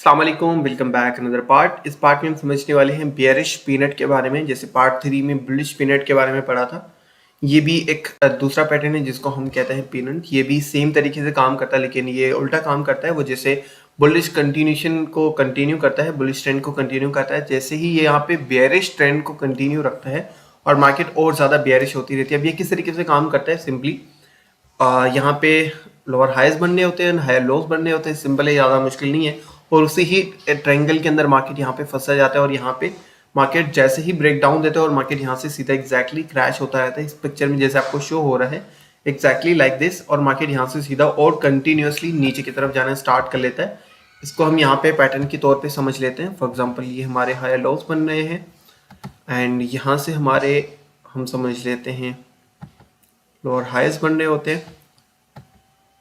अस्सलाम वालेकुम, welcome back another part. इस पार्ट में हम समझने वाले हैं बेयरिश पीनट के बारे में। जैसे पार्ट 3 में बुलिश पीनट के बारे में पढ़ा था, ये भी एक दूसरा पैटर्न है जिसको हम कहते हैं पीनट। ये भी सेम तरीके से काम करता है, लेकिन ये उल्टा काम करता है। वो जैसे बुलिश कंटिन्यूशन को कंटिन्यू करता है, बुलिश ट्रेंड को कंटिन्यू करता है, जैसे ही ये यहाँ पे बेयरिश ट्रेंड को कंटिन्यू रखता है और मार्केट और ज़्यादा बेयरिश होती रहती है। अब ये किस तरीके से काम करता है, सिंपली यहाँ पे लोअर हाइज बनने होते हैं, हायर लोज बनने होते हैं। सिंपल है, ज़्यादा मुश्किल नहीं है। और उसी ही ट्रायंगल के अंदर मार्केट यहाँ पे फंसा जाता है और यहाँ पे मार्केट जैसे ही ब्रेक डाउन देता है और मार्केट यहाँ से सीधा एग्जैक्टली क्रैश होता रहता है। इस पिक्चर में जैसे आपको शो हो रहा है, एग्जैक्टली लाइक दिस। और मार्केट यहाँ से सीधा और कंटिन्यूसली नीचे की तरफ जाना स्टार्ट कर लेता है। इसको हम यहाँ पे पैटर्न के तौर पे समझ लेते हैं। फॉर एग्जांपल, ये हमारे हायर लोज बन रहे हैं एंड यहाँ से हमारे हम समझ लेते हैं लोअर हाइज बन रहे होते हैं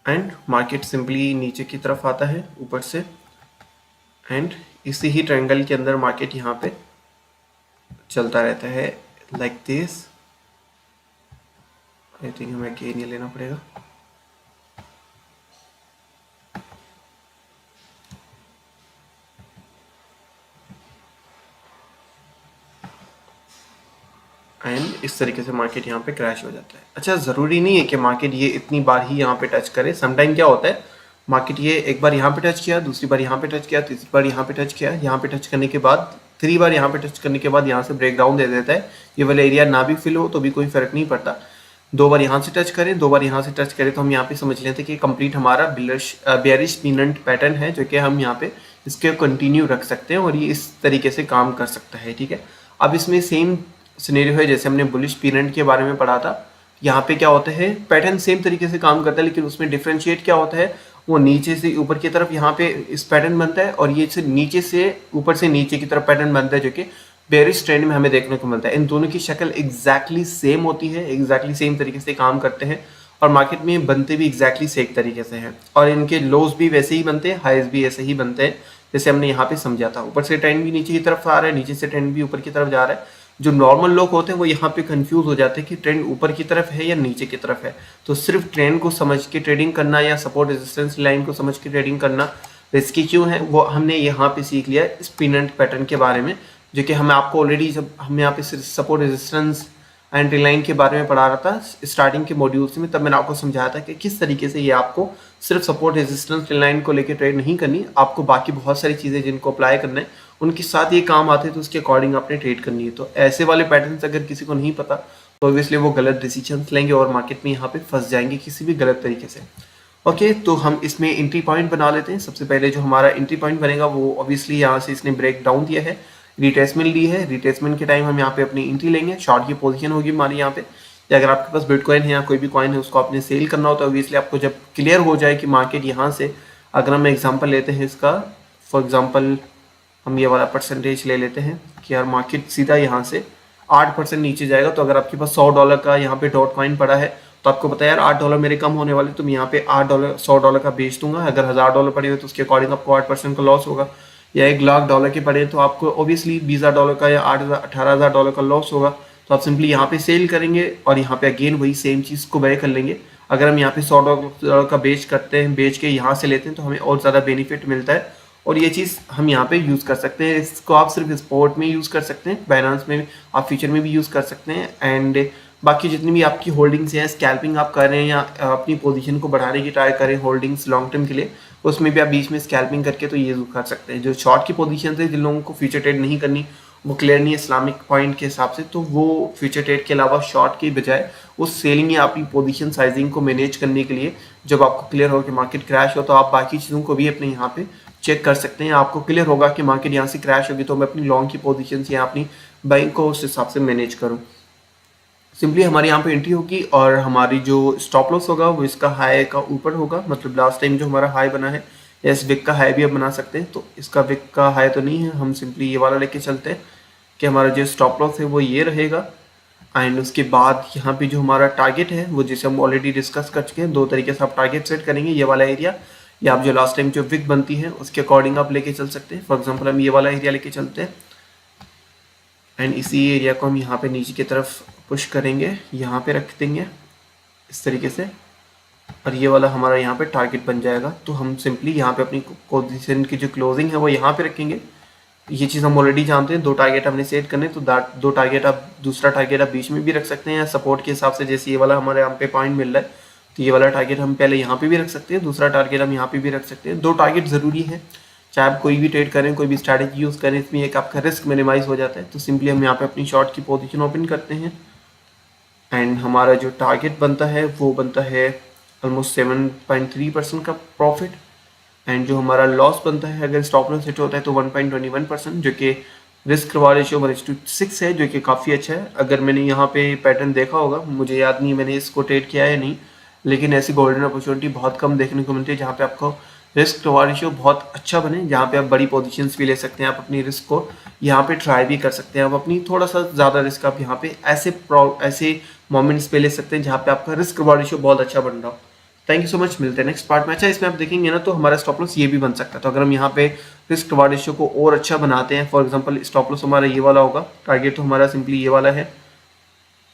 एंड मार्केट सिंपली नीचे की तरफ आता है ऊपर से। एंड इसी ही ट्रायंगल के अंदर मार्केट यहाँ पे चलता रहता है लाइक दिस। आई थिंक हमें गेन ये लेना पड़ेगा। एंड इस तरीके से मार्केट यहाँ पे क्रैश हो जाता है। अच्छा, ज़रूरी नहीं है कि मार्केट ये इतनी बार ही यहाँ पे टच करे। समटाइम क्या होता है, मार्केट ये एक बार यहाँ पे टच किया, दूसरी बार यहाँ पे टच किया, तीसरी बार यहाँ पे टच किया, यहाँ पे टच करने के बाद 3 बार यहाँ पे टच करने के बाद यहाँ से ब्रेक डाउन दे देता है। ये वाला एरिया ना भी फिल हो तो भी कोई फर्क नहीं पड़ता। 2 बार यहाँ से टच करें, 2 बार यहाँ से टच करें, तो हम यहाँ पे समझ लेते हैं कि कंप्लीट हमारा बेयरिश पीनट पैटर्न है, जो कि हम यहाँ पे इसके कंटिन्यू रख सकते हैं और ये इस तरीके से काम कर सकता है। ठीक है, अब इसमें सेम सिनेरियो है जैसे हमने बुलिश पीनट के बारे में पढ़ा था। यहाँ पे क्या होता है, पैटर्न सेम तरीके से काम करता है, लेकिन उसमें डिफरेंशिएट क्या होता है, वो नीचे से ऊपर की तरफ यहाँ पे इस पैटर्न बनता है और ये से नीचे से ऊपर से नीचे की तरफ पैटर्न बनता है, जो कि बेयरिश ट्रेंड में हमें देखने को मिलता है। इन दोनों की शक्ल एग्जैक्टली सेम होती है, एग्जैक्टली सेम तरीके से काम करते हैं और मार्केट में बनते भी एग्जैक्टली सेम तरीके से हैं और इनके लोज भी वैसे ही बनते हैं, हाइज भी ऐसे ही बनते हैं जैसे हमने यहाँ पे समझा था। ऊपर से ट्रेंड भी नीचे की तरफ आ रहा है, नीचे से ट्रेंड भी ऊपर की तरफ जा रहा है। जो नॉर्मल लोग होते हैं वो यहाँ पे कंफ्यूज हो जाते हैं कि ट्रेंड ऊपर की तरफ है या नीचे की तरफ है। तो सिर्फ ट्रेंड को समझ के ट्रेडिंग करना या सपोर्ट रेजिस्टेंस लाइन को समझ के ट्रेडिंग करना रिस्की क्यों है, वो हमने यहाँ पे सीख लिया इस पीनट पैटर्न के बारे में, जो कि हमें आपको ऑलरेडी जब हम यहाँ पे सपोर्ट रेजिस्टेंस एंड लाइन के बारे में पढ़ा रहा था स्टार्टिंग के मॉड्यूल्स में, तब मैंने आपको समझाया था कि किस तरीके से ये आपको सिर्फ सपोर्ट रेजिस्टेंस लाइन को लेकर ट्रेड नहीं करनी, आपको बाकी बहुत सारी चीज़ें जिनको अप्लाई करना है उनके साथ ये काम आते हैं, तो उसके अकॉर्डिंग आपने ट्रेड करनी है। तो ऐसे वाले पैटर्न्स अगर किसी को नहीं पता तो ऑब्वियसली वो गलत डिसीजन लेंगे और मार्केट में यहाँ पे फंस जाएंगे किसी भी गलत तरीके से। ओके, तो हम इसमें एंट्री पॉइंट बना लेते हैं। सबसे पहले जो हमारा एंट्री पॉइंट बनेगा वो ऑब्वियसली यहाँ से इसने ब्रेक डाउन दिया है, रिट्रेसमेंट ली है। रिट्रेसमेंट के टाइम हम यहाँ पे अपनी एंट्री लेंगे। शॉर्ट की पोजीशन होगी हमारी यहाँ पे, या अगर आपके पास बिटकॉइन है या कोई भी कॉइन है उसको आपने सेल करना होता है। ऑब्वियसली आपको जब क्लियर हो जाए कि मार्केट यहाँ से, अगर हम एग्जाम्पल लेते हैं इसका, फॉर एग्जाम्पल हम ये वाला परसेंटेज ले लेते हैं कि यार मार्केट सीधा यहाँ से 8% नीचे जाएगा, तो अगर आपके पास $100 का यहाँ पे डॉट कॉइन पड़ा है तो आपको पता है यार $8 मेरे कम होने वाले, तो मैं यहाँ पे $8 $100 का बेच दूंगा। अगर $1000 पड़े हुए तो उसके अकॉर्डिंग आपको 8% का लॉस होगा, या $1,00,000 के पड़े तो आपको ऑब्वियसली $20,000 का या $18,000 का लॉस होगा। तो आप सिंपली यहाँ पे सेल करेंगे और यहाँ पे अगेन वही सेम चीज़ को बाय कर लेंगे। अगर हम यहाँ पे $100 का बेच करते हैं, बेच के यहाँ से लेते हैं तो हमें और ज़्यादा बेनिफिट मिलता है और ये चीज़ हम यहाँ पे यूज़ कर सकते हैं। इसको आप सिर्फ स्पॉट में यूज़ कर सकते हैं, बाइनेंस में आप फ्यूचर में भी यूज़ कर सकते हैं। एंड बाकी जितनी भी आपकी होल्डिंग्स हैं, स्कैल्पिंग आप कर रहे हैं या अपनी पोजीशन को बढ़ाने की ट्राई करें होल्डिंग्स लॉन्ग टर्म के लिए, उसमें भी आप बीच में स्कैल्पिंग करके तो ये कर सकते हैं। जो शॉर्ट की पोजीशन है, जिन लोगों को फ्यूचर ट्रेड नहीं करनी, वो क्लियर नहीं है इस्लामिक पॉइंट के हिसाब से, तो वो फ्यूचर ट्रेड के अलावा शॉर्ट के बजाय उस सेलिंग या अपनी पोजीशन साइजिंग को मैनेज करने के लिए जब आपको क्लियर हो कि मार्केट क्रैश हो, तो आप बाकी चीज़ों को भी अपने यहाँ पे चेक कर सकते हैं। आपको क्लियर होगा कि मार्केट यहाँ से क्रैश होगी तो मैं अपनी लॉन्ग की पोजीशन या अपनी बाइंग को उस हिसाब से मैनेज करूँ। सिंपली हमारे यहाँ पे एंट्री होगी और हमारी जो स्टॉप लॉस होगा वो इसका हाई का ऊपर होगा। मतलब लास्ट टाइम जो हमारा हाई बना है, या इस विक का हाई भी अब बना सकते हैं, तो इसका विक का हाई तो नहीं है, हम सिंपली ये वाला लेके चलते हैं कि हमारा जो स्टॉप लॉस है वो ये रहेगा। एंड उसके बाद यहाँ पे जो हमारा टारगेट है वो जैसे हम ऑलरेडी डिस्कस कर चुके हैं, 2 तरीके से आप टारगेट सेट करेंगे। ये वाला एरिया या आप जो लास्ट टाइम जो विक बनती है उसके अकॉर्डिंग आप लेके चल सकते हैं। फॉर एग्जाम्पल हम ये वाला एरिया लेके चलते हैं एंड इसी एरिया को हम यहाँ पे नीचे की तरफ पुश करेंगे, यहाँ पे रख देंगे इस तरीके से। और ये वाला हमारा यहाँ पे टारगेट बन जाएगा। तो हम सिंपली यहाँ पे अपनी पोजीशन की जो क्लोजिंग है वो यहाँ पे रखेंगे। ये चीज़ हम ऑलरेडी जानते हैं, 2 टारगेट हमने सेट करने, तो 2 टारगेट आप दूसरा टारगेट आप बीच में भी रख सकते हैं या सपोर्ट के हिसाब से, जैसे ये वाला हमारे यहाँ पे पॉइंट मिल रहा है तो ये वाला टारगेट हम पहले यहाँ पे भी रख सकते हैं, दूसरा टारगेट हम यहाँ पे भी रख सकते हैं। 2 टारगेट ज़रूरी है, चाहे आप कोई भी ट्रेड करें, कोई भी स्ट्रैटेजी यूज़ करें, इसमें एक आपका रिस्क मिनिमाइज हो जाता है। तो सिंपली हम यहाँ पे अपनी शॉर्ट की पोजीशन ओपन करते हैं एंड हमारा जो टारगेट बनता है वो बनता है ऑलमोस्ट 7.3% का प्रॉफिट, एंड जो हमारा लॉस बनता है अगर स्टॉप लॉस हिट होता है तो 1.21%, जो कि रिस्क रिवार्ड रेशियो 1:6 है, जो कि काफ़ी अच्छा है। अगर मैंने यहाँ पे पैटर्न देखा होगा, मुझे याद नहीं मैंने इसको ट्रेड किया है नहीं, लेकिन ऐसी गोल्डन अपॉर्चुनिटी बहुत कम देखने को मिलती है जहाँ पे आपको रिस्क रिवार्ड रेशियो बहुत अच्छा बने, जहाँ पे आप बड़ी पोजीशंस भी ले सकते हैं, आप अपनी रिस्क को यहाँ पे ट्राई भी कर सकते हैं, आप अपनी थोड़ा सा ज़्यादा रिस्क आप यहाँ पे ऐसे मोमेंट्स पे ले सकते हैं जहाँ पे आपका रिस्क रिवार्ड रेशियो बहुत अच्छा बन रहा हो। थैंक यू सो मच, मिलते हैं नेक्स्ट पार्ट में। अच्छा, इसमें आप देखेंगे ना तो हमारा स्टॉप लॉस ये भी बन सकता है। तो अगर हम यहाँ पे रिस्क रिवार्ड रेशियो को और अच्छा बनाते हैं, फॉर एग्जांपल स्टॉप लॉस हमारा ये वाला होगा, टारगेट तो हमारा सिंपली ये वाला है,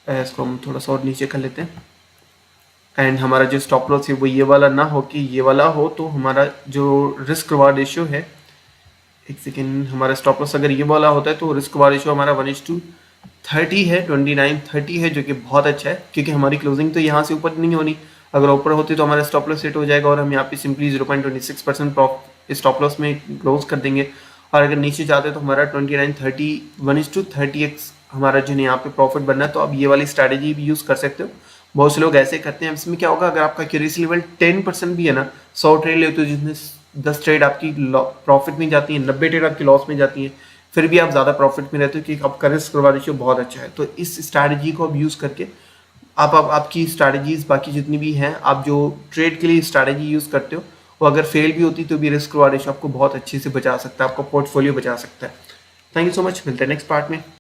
इसको हम थोड़ा सा और नीचे कर लेते हैं, एंड हमारा जो स्टॉप लॉस है वो ये वाला ना हो कि ये वाला हो, तो हमारा जो रिस्क रिवार्ड रेशियो है, एक सेकेंड, हमारा स्टॉप लॉस अगर ये वाला होता है तो रिस्क रिवार्ड रेशियो हमारा 1:30 है, 29:30 है, जो कि बहुत अच्छा है क्योंकि हमारी क्लोजिंग तो यहाँ से ऊपर नहीं होनी, अगर ऊपर होती तो हमारा स्टॉप लॉस सेट हो जाएगा और हम यहाँ पे सिंपली 0.26% स्टॉप लॉस में क्लोज कर देंगे। और अगर नीचे जाते तो हमारा 29:30 1:30x हमारा जो यहाँ पे प्रॉफिट बनना है। तो आप ये वाली स्ट्रैटेजी भी यूज़ कर सकते हो, बहुत से लोग ऐसे करते हैं। इसमें क्या होगा, अगर आपका एक्यूरेसी लेवल 10% भी है ना, 100 ट्रेड लेते हो जिसमें 10 ट्रेड आपकी प्रॉफिट में जाती है, 90 ट्रेड आपकी लॉस में जाती है, फिर भी आप ज़्यादा प्रॉफिट में रहते हो क्योंकि आपका रिस्क रिवार्ड रेशियो बहुत अच्छा है। तो इस स्ट्रैटेजी को आप यूज़ करके आप आपकी स्ट्रैटेजीज बाकी जितनी भी हैं, आप जो ट्रेड के लिए स्ट्रैटेजी यूज़ करते हो वो अगर फेल भी होती तो भी रिस्क रिवार्ड रेशियो आपको बहुत अच्छे से बचा सकता है, आपका पोर्टफोलियो बचा सकता है। थैंक यू सो मच, मिलते हैं नेक्स्ट पार्ट में।